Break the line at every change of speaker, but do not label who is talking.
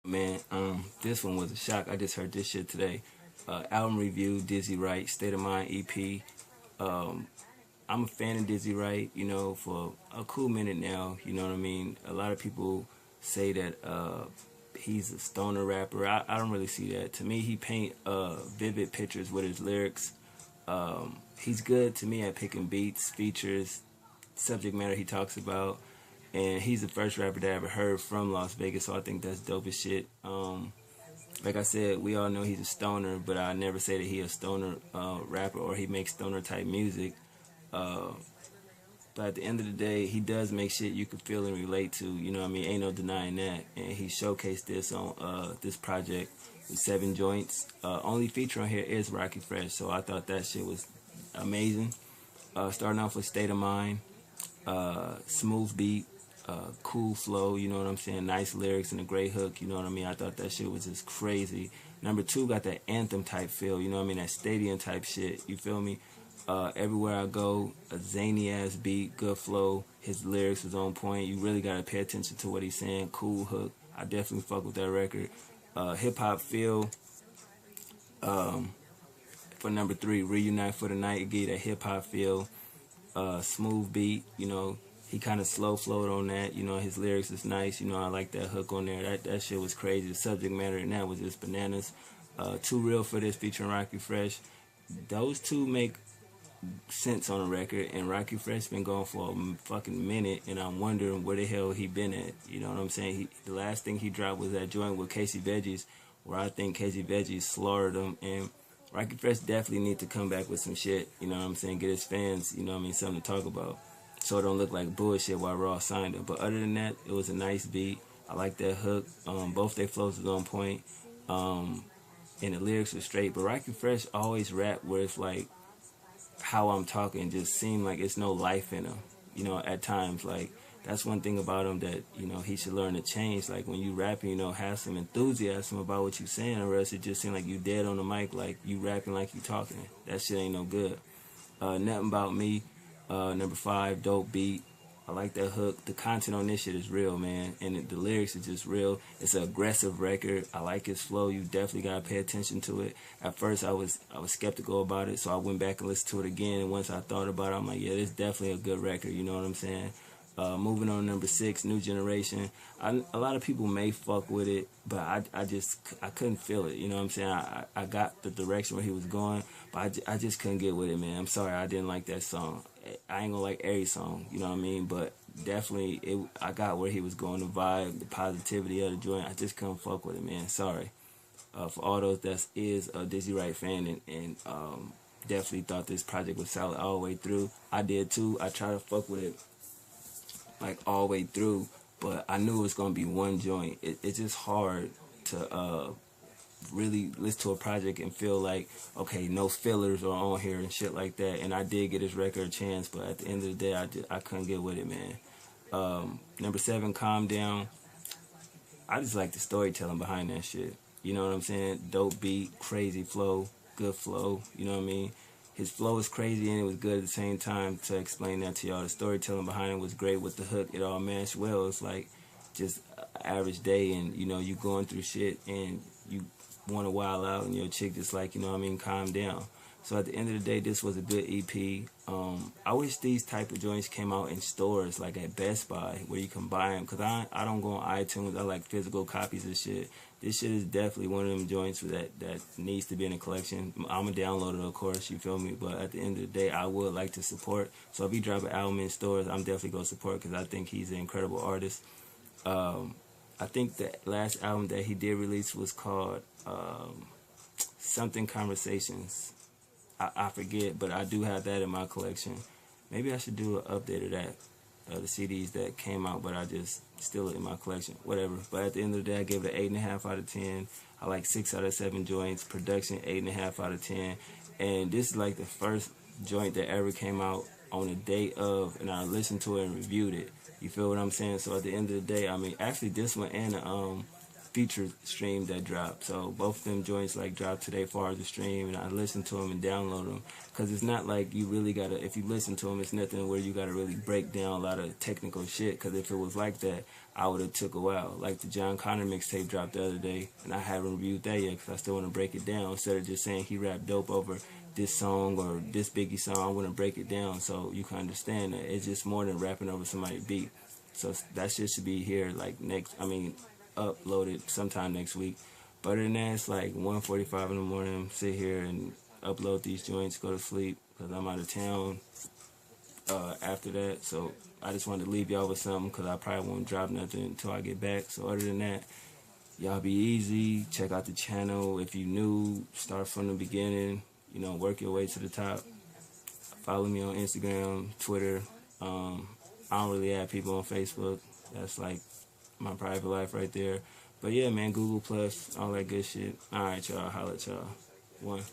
Man, this one was a shock. I just heard this shit today. Album review, Dizzy Wright, State of Mind EP. Um, I'm a fan of Dizzy Wright, you know, for a cool minute now. You know what I mean? A lot of people say that he's a stoner rapper. I don't really see that. To me, he paint vivid pictures with his lyrics. He's good to me at picking beats, features, subject matter he talks about. And he's the first rapper that I ever heard from Las Vegas, so I think that's dope as shit. Like I said, we all know he's a stoner, but I never say that he a stoner rapper or he makes stoner type music. Uh, but at the end of the day, he does make shit you can feel and relate to. You know what I mean? Ain't no denying that. And he showcased this on this project with 7 joints. Only feature on here is Rocky Fresh, so I thought that shit was amazing. Starting off with State of Mind, smooth beat, cool flow, you know what I'm saying? Nice lyrics and a great hook, you know what I mean? I thought that shit was just crazy. Number 2 got that anthem type feel, you know what I mean? That stadium type shit, you feel me? Everywhere I go, a zany ass beat, good flow. His lyrics was on point. You really gotta pay attention to what he's saying. Cool hook. I definitely fuck with that record. Hip hop feel. For number 3, Reunite for the Night. Give you that hip hop feel. Smooth beat. You know, he kind of slow flowed on that. You know, his lyrics is nice. You know, I like that hook on there. That shit was crazy. The subject matter in that was just bananas. Too Real for This featuring Rocky Fresh. Those two make sense on the record, and Rocky Fresh been going for a fucking minute, and I'm wondering where the hell he been at. You know what I'm saying? The last thing he dropped was that joint with Casey Veggies, where I think Casey Veggies slaughtered him, and Rocky Fresh definitely need to come back with some shit. You know what I'm saying? Get his fans, you know what I mean, something to talk about, so it don't look like bullshit while Raw signed him. But other than that, it was a nice beat. I like that hook. Both their flows was on point, and the lyrics were straight. But Rocky Fresh always rap where it's like how I'm talking just seem like it's no life in him. You know, at times, like, that's one thing about him that, you know, he should learn to change. Like, when you rapping, you know, have some enthusiasm about what you saying, or else it just seem like you dead on the mic, like you rapping like you talking. That shit ain't no good. Nothing About Me, number 5, dope beat. I like that hook. The content on this shit is real, man, and the lyrics are just real. It's an aggressive record. I like his flow. You definitely gotta pay attention to it. At first, I was skeptical about it, so I went back and listened to it again. And once I thought about it, I'm like, yeah, this is definitely a good record. You know what I'm saying? Moving on to number 6, New Generation. A lot of people may fuck with it, but I couldn't feel it. You know what I'm saying? I got the direction where he was going, but I just couldn't get with it, man. I'm sorry, I didn't like that song. I ain't gonna like every song, you know what I mean? But definitely, I got where he was going, the vibe, the positivity of the joint. I just couldn't fuck with it, man. Sorry. For all those that is a Dizzy Wright fan and definitely thought this project was solid all the way through. I did too. I tried to fuck with it like all the way through, but I knew it was gonna be one joint. It's just hard to really listen to a project and feel like, okay, no fillers are on here and shit like that. And I did get his record a chance, but at the end of the day, I couldn't get with it, man. Number 7, Calm Down. I just like the storytelling behind that shit. You know what I'm saying? Dope beat, crazy flow, good flow. You know what I mean? His flow is crazy and it was good at the same time. To explain that to y'all, the storytelling behind it was great with the hook. It all matched well. It's like just an average day, and you know, you going through shit and you want to wild out, and your chick just like, you know what I mean, calm down. So at the end of the day, this was a good EP. I wish these type of joints came out in stores, like at Best Buy, where you can buy them. Because I don't go on iTunes. I like physical copies of shit. This shit is definitely one of them joints that needs to be in a collection. I'm going to download it, of course, you feel me? But at the end of the day, I would like to support. So if he drop an album in stores, I'm definitely going to support, because I think he's an incredible artist. I think the last album that he did release was called something Conversations. I forget, but I do have that in my collection. Maybe I should do an update of that, the CDs that came out, but I just still in my collection, whatever. But at the end of the day, I gave it an 8.5 out of 10. I like 6 out of 7 joints. Production, 8.5 out of 10. And this is like the first joint that ever came out on the day of, and I listened to it and reviewed it. You feel what I'm saying? So at the end of the day, I mean, actually this one and feature stream that dropped. So both of them joints like dropped today far as the stream, and I listen to them and download them. Cause it's not like you really gotta, if you listen to them, it's nothing where you gotta really break down a lot of technical shit. Cause if it was like that, I would have took a while. Like the John Connor mixtape dropped the other day, and I haven't reviewed that yet because I still want to break it down. Instead of just saying he rapped dope over this song or this Biggie song, I want to break it down so you can understand that it's just more than rapping over somebody's beat. So that shit should be here like uploaded sometime next week. But other than that, it's like 1:45 in the morning. Sit here and upload these joints, go to sleep because I'm out of town after that. So I just wanted to leave y'all with something because I probably won't drop nothing until I get back. So other than that, y'all be easy. Check out the channel. If you new, start from the beginning. You know, work your way to the top. Follow me on Instagram, Twitter. I don't really have people on Facebook. That's like my private life right there. But yeah, man, Google Plus, all that good shit. All right, y'all. Holla at y'all. One.